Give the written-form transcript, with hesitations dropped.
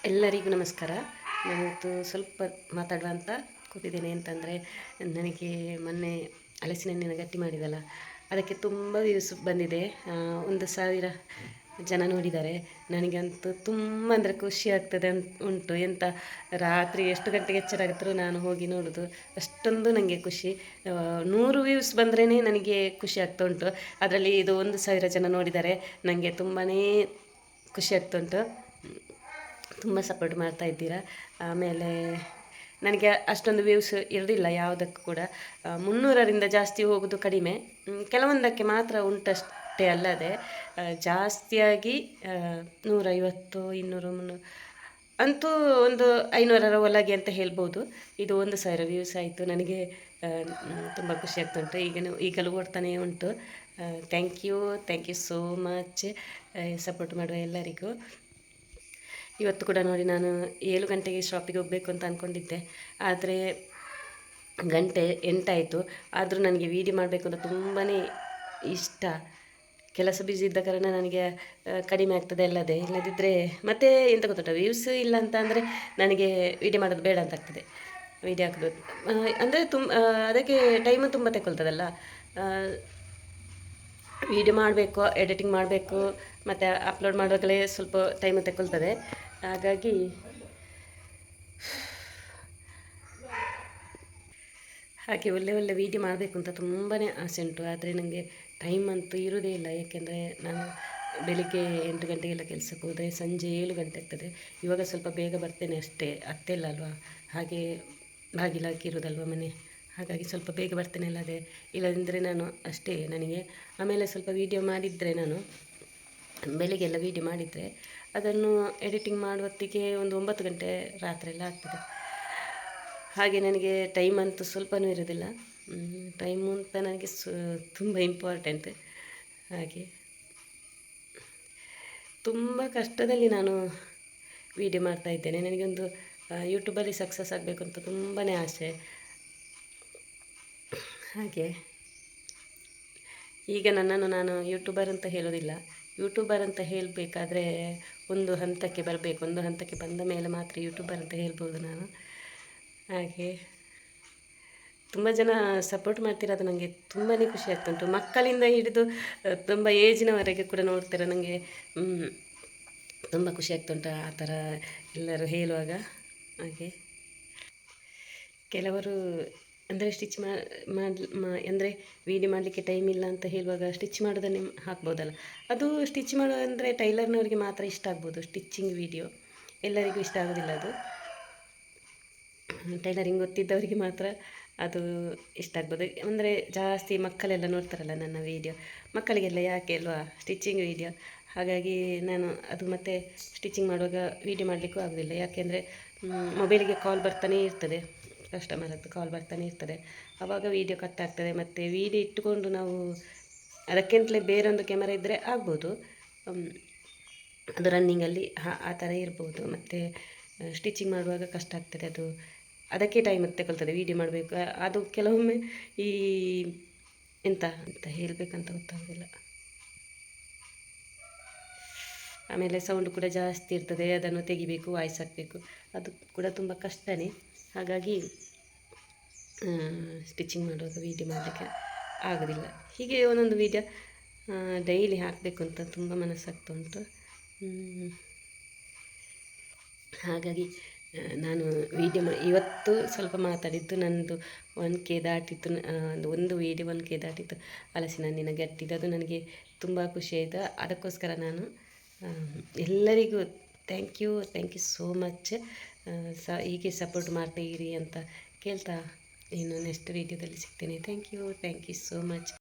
ಎಲ್ಲರಿಗೂ ನಮಸ್ಕಾರ. ನಾನಿವತ್ತು ಸ್ವಲ್ಪ ಮಾತಾಡುವ ಅಂತ ಕೂತಿದ್ದೇನೆ. ಅಂತಂದರೆ ನನಗೆ ಮೊನ್ನೆ ಹಲಸಿನ ಹಣ್ಣಿನ ಗಟ್ಟಿ ಮಾಡಿದಲ್ಲ, ಅದಕ್ಕೆ ತುಂಬ ವ್ಯೂಸ್ ಬಂದಿದೆ. 1,000 ಜನ ನೋಡಿದ್ದಾರೆ. ನನಗಂತೂ ತುಂಬ ಅಂದರೆ ಖುಷಿ ಆಗ್ತದೆ ಉಂಟು. ಎಂಥ ರಾತ್ರಿ ಎಷ್ಟು ಗಂಟೆಗೆ ಎಚ್ಚರ ಆಗುತ್ತೋ ನಾನು ಹೋಗಿ ನೋಡೋದು, ಅಷ್ಟೊಂದು ನನಗೆ ಖುಷಿ. 100 ವ್ಯೂಸ್ ಬಂದ್ರೇ ನನಗೆ ಖುಷಿ ಆಗ್ತಾ ಉಂಟು. ಅದರಲ್ಲಿ ಇದು 1,000 ಜನ ನೋಡಿದ್ದಾರೆ. ನನಗೆ ತುಂಬಾ ಖುಷಿ ಆಗ್ತುಂಟು. ತುಂಬ ಸಪೋರ್ಟ್ ಮಾಡ್ತಾ ಇದ್ದೀರಾ. ಆಮೇಲೆ ನನಗೆ ಅಷ್ಟೊಂದು ವ್ಯೂಸ್ ಇರಲಿಲ್ಲ ಯಾವುದಕ್ಕೂ ಕೂಡ. 300ರಿಂದ ಜಾಸ್ತಿ ಹೋಗೋದು ಕಡಿಮೆ, ಕೆಲವೊಂದಕ್ಕೆ ಮಾತ್ರ ಉಂಟಷ್ಟೇ ಅಲ್ಲದೆ ಜಾಸ್ತಿಯಾಗಿ 150, 200, 300 ಅಂತೂ ಒಂದು 500ರ ಒಳಗೆ ಅಂತ ಹೇಳ್ಬೋದು. ಇದು 1,000 ವ್ಯೂಸ್ ಆಯಿತು. ನನಗೆ ತುಂಬ ಖುಷಿ ಆಗ್ತುಂಟು. ಈಗಲೂ ಓಡ್ತಾನೇ ಉಂಟು. Thank you so much support ಮಾಡುವ ಎಲ್ಲರಿಗೂ. ಇವತ್ತು ಕೂಡ ನೋಡಿ, ನಾನು 7 ಗಂಟೆಗೆ ಶಾಪಿಗೆ ಹೋಗಬೇಕು ಅಂತ ಅಂದ್ಕೊಂಡಿದ್ದೆ, ಆದರೆ ಗಂಟೆ 8 ಆಯಿತು. ಆದರೂ ನನಗೆ ವೀಡಿಯೋ ಮಾಡಬೇಕು ಅಂತ ತುಂಬಾ ಇಷ್ಟ. ಕೆಲಸ ಬ್ಯುಸಿ ಇದ್ದ ಕಾರಣ ನನಗೆ ಕಡಿಮೆ ಆಗ್ತದೆ ಅಲ್ಲದೆ, ಇಲ್ಲದಿದ್ದರೆ ಮತ್ತೆ ಎಂತ ಗೊತ್ತುಂಟ, ವ್ಯೂಸ್ ಇಲ್ಲ ಅಂತ ಅಂದರೆ ನನಗೆ ವೀಡಿಯೋ ಮಾಡೋದು ಬೇಡ ಅಂತ ಆಗ್ತದೆ. ವೀಡಿಯೋ ಹಾಕೋದು ಅಂದರೆ ಅದಕ್ಕೆ ಟೈಮು ತುಂಬ ತಗೊಳ್ತದಲ್ಲ. ವೀಡಿಯೋ ಮಾಡಬೇಕು, ಎಡಿಟಿಂಗ್ ಮಾಡಬೇಕು, ಮತ್ತು ಅಪ್ಲೋಡ್ ಮಾಡುವಾಗಲೇ ಸ್ವಲ್ಪ ಟೈಮು ತಗೊಳ್ತದೆ. ಹಾಗಾಗಿ ಒಳ್ಳೆ ವೀಡಿಯೋ ಮಾಡಬೇಕು ಅಂತ ತುಂಬಾ ಆಸೆ ಉಂಟು. ಆದರೆ ನನಗೆ ಟೈಮ್ ಅಂತೂ ಇರೋದೇ ಇಲ್ಲ. ಏಕೆಂದರೆ ನಾನು ಬೆಳಿಗ್ಗೆ 8 ಗಂಟೆಗೆಲ್ಲ ಕೆಲಸಕ್ಕೆ ಹೋದರೆ ಸಂಜೆ 7 ಗಂಟೆ ಆಗ್ತದೆ. ಇವಾಗ ಸ್ವಲ್ಪ ಬೇಗ ಬರ್ತೇನೆ ಅಷ್ಟೇ, ಅತ್ತೆಲ್ಲ ಅಲ್ವಾ, ಹಾಗೆ ಬಾಗಿಲು ಹಾಕಿರೋದಲ್ವ ಮನೆ, ಹಾಗಾಗಿ ಸ್ವಲ್ಪ ಬೇಗ ಬರ್ತೇನೆ ಅಲ್ಲದೆ, ಇಲ್ಲದಿದ್ದರೆ ನಾನು ಅಷ್ಟೇ. ನನಗೆ ಆಮೇಲೆ ಸ್ವಲ್ಪ ವೀಡಿಯೋ ಮಾಡಿದರೆ, ನಾನು ಬೆಳಿಗ್ಗೆಲ್ಲ ವೀಡಿಯೋ ಮಾಡಿದರೆ ಅದನ್ನು ಎಡಿಟಿಂಗ್ ಮಾಡುವತ್ತಿಗೆ ಒಂದು 9 ಗಂಟೆ ರಾತ್ರಿಯೆಲ್ಲ ಆಗ್ತದೆ. ಹಾಗೆ ನನಗೆ ಟೈಮ್ ಅಂತೂ ಸ್ವಲ್ಪನೂ ಇರೋದಿಲ್ಲ. ಟೈಮು ಅಂತ ನನಗೆ ತುಂಬ ಇಂಪಾರ್ಟೆಂಟ್. ಹಾಗೆ ತುಂಬ ಕಷ್ಟದಲ್ಲಿ ನಾನು ವೀಡಿಯೋ ಮಾಡ್ತಾಯಿದ್ದೇನೆ. ನನಗೊಂದು ಯೂಟ್ಯೂಬಲ್ಲಿ ಸಕ್ಸಸ್ ಆಗಬೇಕು ಅಂತ ತುಂಬಾ ಆಸೆ. ಹಾಗೆ ಈಗ ನನ್ನನ್ನು ನಾನು ಯೂಟ್ಯೂಬರ್ ಅಂತ ಹೇಳೋದಿಲ್ಲ. ಯೂಟ್ಯೂಬರ್ ಅಂತ ಹೇಳಬೇಕಾದ್ರೆ ಒಂದು ಹಂತಕ್ಕೆ ಬರಬೇಕು. ಒಂದು ಹಂತಕ್ಕೆ ಬಂದ ಮೇಲೆ ಮಾತ್ರ ಯೂಟ್ಯೂಬರ್ ಅಂತ ಹೇಳ್ಬೋದು ನಾನು. ಹಾಗೆ ತುಂಬ ಜನ ಸಪೋರ್ಟ್ ಮಾಡ್ತಿರೋದು ನನಗೆ ತುಂಬಾ ಖುಷಿ ಆಗ್ತುಂಟು. ಮಕ್ಕಳಿಂದ ಹಿಡಿದು ತುಂಬ ಏಜಿನವರೆಗೆ ಕೂಡ ನೋಡ್ತಾರೆ. ನನಗೆ ತುಂಬ ಖುಷಿ ಆಗ್ತುಂಟು ಆ ಥರ ಎಲ್ಲರೂ ಹೇಳುವಾಗ. ಹಾಗೆ ಕೆಲವರು ಅಂದರೆ ಸ್ಟಿಚ್ ಅಂದರೆ ವೀಡಿಯೋ ಮಾಡಲಿಕ್ಕೆ ಟೈಮ್ ಇಲ್ಲ ಅಂತ ಹೇಳುವಾಗ ಸ್ಟಿಚ್ ಮಾಡೋದನ್ನೇ ಹಾಕ್ಬೋದಲ್ಲ. ಅದು ಸ್ಟಿಚ್ ಮಾಡೋ ಅಂದರೆ ಟೈಲರ್ನವರಿಗೆ ಮಾತ್ರ ಇಷ್ಟ ಆಗ್ಬೋದು. ಸ್ಟಿಚ್ಚಿಂಗ್ ವೀಡಿಯೋ ಎಲ್ಲರಿಗೂ ಇಷ್ಟ ಆಗೋದಿಲ್ಲ. ಅದು ಟೈಲರಿಂಗ್ ಗೊತ್ತಿದ್ದವರಿಗೆ ಮಾತ್ರ ಅದು ಇಷ್ಟ ಆಗ್ಬೋದು. ಅಂದರೆ ಜಾಸ್ತಿ ಮಕ್ಕಳೆಲ್ಲ ನೋಡ್ತಾರಲ್ಲ ನನ್ನ ವೀಡಿಯೋ, ಮಕ್ಕಳಿಗೆಲ್ಲ ಯಾಕೆ ಅಲ್ವಾ ಸ್ಟಿಚ್ಚಿಂಗ್ ವೀಡಿಯೋ. ಹಾಗಾಗಿ ನಾನು ಅದು ಮತ್ತು ಸ್ಟಿಚ್ಚಿಂಗ್ ಮಾಡುವಾಗ ವೀಡಿಯೋ ಮಾಡಲಿಕ್ಕೂ ಆಗೋದಿಲ್ಲ. ಯಾಕೆಂದರೆ ಮೊಬೈಲಿಗೆ ಕಾಲ್ ಬರ್ತಾನೇ ಇರ್ತದೆ, ಕಸ್ಟಮರದ್ದು ಕಾಲ್ ಬರ್ತಾನೆ ಇರ್ತದೆ. ಆವಾಗ ವೀಡಿಯೋ ಕಟ್ ಆಗ್ತದೆ. ಮತ್ತು ವೀಡಿಯೋ ಇಟ್ಟುಕೊಂಡು ನಾವು ಅದಕ್ಕಿಂತಲೇ ಬೇರೊಂದು ಕ್ಯಾಮರಾ ಇದ್ದರೆ ಆಗ್ಬೋದು, ಅದು ರನ್ನಿಂಗಲ್ಲಿ ಆ ಥರ ಇರ್ಬೋದು. ಮತ್ತು ಸ್ಟಿಚಿಂಗ್ ಮಾಡುವಾಗ ಕಷ್ಟ ಆಗ್ತದೆ. ಅದು ಅದಕ್ಕೆ ಟೈಮ್ ತಗೊಳ್ತದೆ ವೀಡಿಯೋ ಮಾಡಬೇಕು. ಅದು ಕೆಲವೊಮ್ಮೆ ಎಂತ ಹೇಳಬೇಕಂತ ಗೊತ್ತಾಗೋದಿಲ್ಲ. ಆಮೇಲೆ ಸೌಂಡ್ ಕೂಡ ಜಾಸ್ತಿ ಇರ್ತದೆ, ಅದನ್ನು ತೆಗಿಬೇಕು, ವಾಯ್ಸ್ ಹಾಕಬೇಕು, ಅದು ಕೂಡ ತುಂಬ ಕಷ್ಟನೇ. ಹಾಗಾಗಿ ಸ್ಟಿಚಿಂಗ್ ಮಾಡುವಾಗ ವೀಡಿಯೋ ಮಾಡಲಿಕ್ಕೆ ಆಗೋದಿಲ್ಲ. ಹೀಗೆ ಒಂದೊಂದು ವೀಡಿಯೋ ಡೈಲಿ ಹಾಕಬೇಕು ಅಂತ ತುಂಬ ಮನಸ್ಸಾಗ್ತಾ ಉಂಟು. ಹಾಗಾಗಿ ನಾನು ವೀಡಿಯೋ ಇವತ್ತು ಸ್ವಲ್ಪ ಮಾತಾಡಿದ್ದು, ನನ್ನದು 1K ದಾಟಿತ್ತು. ಒಂದು ವೀಡಿಯೋ 1K ದಾಟಿತ್ತು, ಹಲಸಿನ ಹಣ್ಣಿನ ಗಟ್ಟಿದ್ದು. ಅದು ನನಗೆ ತುಂಬ ಖುಷಿ ಆಯಿತು. ಅದಕ್ಕೋಸ್ಕರ ನಾನು ಎಲ್ಲರಿಗೂ ಥ್ಯಾಂಕ್ ಯು ಸೋ ಮಚ್. ಹೀಗೆ ಸಪೋರ್ಟ್ ಮಾಡ್ತಾ ಇರಿ ಅಂತ ಕೇಳ್ತಾ, ಇನ್ನು ನೆಕ್ಸ್ಟ್ ವೀಡಿಯೋದಲ್ಲಿ ಸಿಗ್ತೇನೆ. Thank you so much.